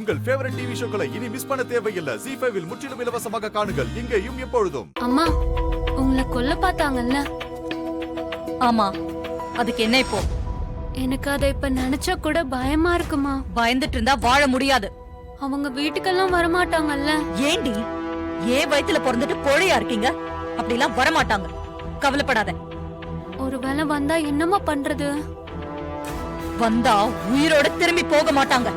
உங்கள் favourite TV ஷோக்களை இனி miss பண்ண தேவையில்லை. ZEE5 இல் முற்றிலும் இலவசமாக காணுங்கள், இங்கேயும் எப்பொழுதும். அம்மா, உங்களை கொல்ல பார்த்தாங்கல்ல? ஆமா, அதுக்கு என்ன இப்போ? எனக்கு அதை இப்ப நினைச்சா கூட பயமா இருக்குமா. பயந்துட்டு இருந்தா வாழ முடியாது. அவங்க வீட்டுக்கெல்லாம் வரமாட்டாங்கல்ல? ஏண்டி, ஏன் வயித்துல பிறந்துட்டு கோழையா இருக்கீங்க? அப்படிலாம் வரமாட்டாங்க, கவலைப்படாத. ஒருவேளை வந்தா என்னமா பண்றது? வந்தா உயிரோட திரும்பி போக மாட்டாங்க.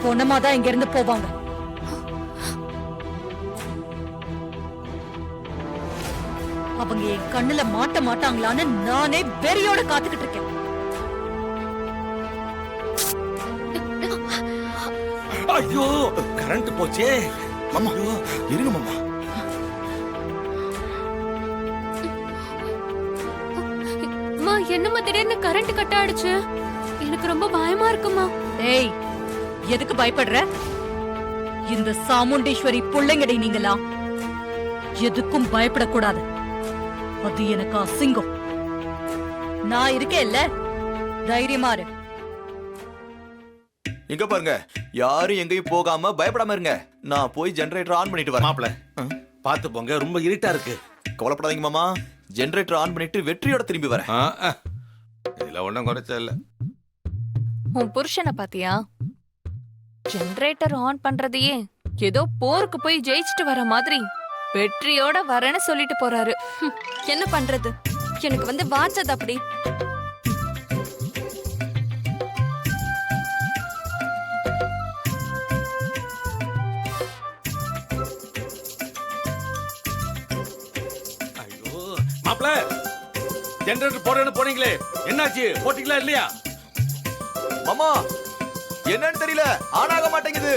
பொணமாதான் இங்க இருந்து போவாங்க. அவங்க என் கண்ணுல மாட்ட மாட்டாங்களான்னு நானே வெறியோட காத்துக்கிட்டு இருக்கேன். ஐயோ, கரண்ட் போச்சே. மாமா, இருங்க மாமா. அம்மா, என்னம்மா திடீர்னு கரண்ட் கட் ஆயிடுச்சு? எனக்கு ரொம்ப பயமா இருக்குமா. ஏய், எதுக்கு பயப்படுற? இந்த சாமுண்டீஸ்வரி பிள்ளைங்கடை நீங்களா எதுக்கும் பயப்படக்கூடாது. அது எனக்கு அசிங்கம். நான் இருக்கேன் இல்ல, தைரியமா இரு. இங்க பாருங்க, யாரும் எங்கேயும் போகாம பயப்படாம இருங்க. நான் போய் ஜெனரேட்டர் ஆன் பண்ணிட்டு வரேன். மாப்ள, பாத்து போங்க, ரொம்ப இருட்டா இருக்கு. கவலைப்படாதீங்க மாமா, ஜெனரேட்டர் ஆன் பண்ணிட்டு வெற்றியோட திரும்பி வரேன். இதுல ஒண்ணும் குறைச்ச இல்ல. உன் புருஷனை பாத்தியா? ஜெனரேட்டர் ஆன் பண்றதையே ஏதோ போருக்கு போய் ஜெயிச்சுட்டு வர மாதிரி வெற்றியோட வரேன்னு சொல்லிட்டு போறாரு. என்ன பண்றது? எனக்கு வாச்சது அப்படி. ஐயோ மாப்ள, ஜெனரேட்டர் போறேன்னு போனீங்களே, என்னாச்சு? போட்டீங்களா இல்லையா? மாமா, என்னன்னு தெரியல, ஆன் ஆக மாட்டேங்குது.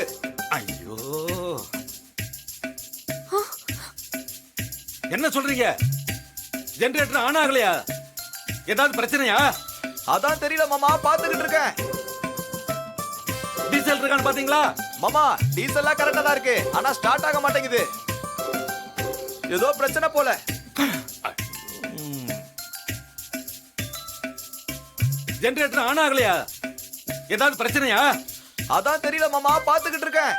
ஐயோ, என்ன சொல்றீங்க? ஜெனரேட்டர் ஆன் ஆகலையா? ஏதாவது பிரச்சனையா? அதான் தெரியல மாமா, பாத்துக்கிட்டு இருக்கேன். டீசல் இருக்கான்னு பாத்தீங்களா? மாமா, டீசல்லாம் கரெக்டா தான் இருக்கு, ஆனா ஸ்டார்ட் ஆக மாட்டேங்குது. ஏதோ பிரச்சனை போல. ஜெனரேட்டர் ஆன் ஆகலையா? ஏதாவது பிரச்சனையா? அதான் தெரியல மாமா, பாத்துக்கிட்டு இருக்கேன்.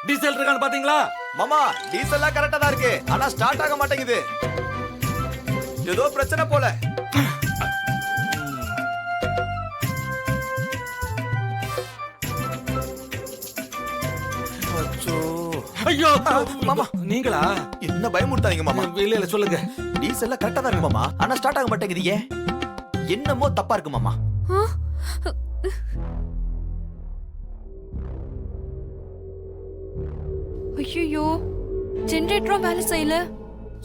டீசல் இருக்கான்னு பாத்தீங்களா? மாமா, டீசல்லாம் கரெக்டா தான் இருக்கு, ஆனா ஸ்டார்ட் ஆக மாட்டேங்குது. ஏதோ பிரச்சனை போல. ஐயோ மாமா, நீங்களா? என்ன பயமுறுத்தாதீங்க மாமா. இல்ல இல்ல, சொல்லுங்க. டீசல்லாம் கரெக்டா தான் இருக்கு மாமா, ஆனா ஸ்டார்ட் ஆக மாட்டேங்குது. ஏன்? என்னமோ தப்பா இருக்கு மாமா. ஐயோ, ஜெனரேட்டரும் வேலை செய்யல.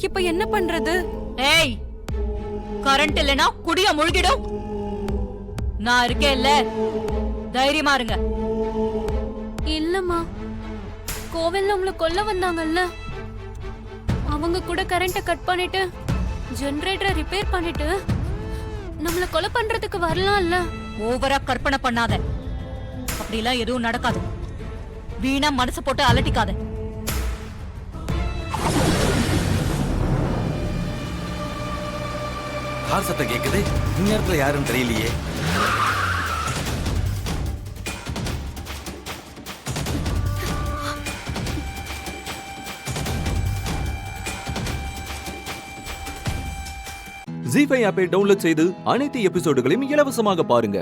இப்ப என்ன பண்றது? ஏய், கரண்ட் இல்லனா குடியா முழுகிடும். நான் இருக்கேன் இல்ல, தைரியமா இருங்க. இல்லம்மா, கோவில்ல உங்களை கொல்ல வந்தாங்கல்ல, அவங்க கூட கரண்ட கட் பண்ணிட்டு ஜெனரேட்டரை ரிப்பேர் பண்ணிட்டு நம்மள கொலை பண்றதுக்கு வரலாம்ல. ஓவரா கற்பனை பண்ணாத, அப்படிலாம் எதுவும் நடக்காது. வீணா மனசு போட்டு அலட்டிக்காத. கார் சத்தம் கேக்குது, இந்நேரத்துல யாருன்னு தெரியலையே. ZEE5 ஆப்பை டவுன்லோட் செய்து அனைத்து எபிசோடுகளையும் இலவசமாக பாருங்க.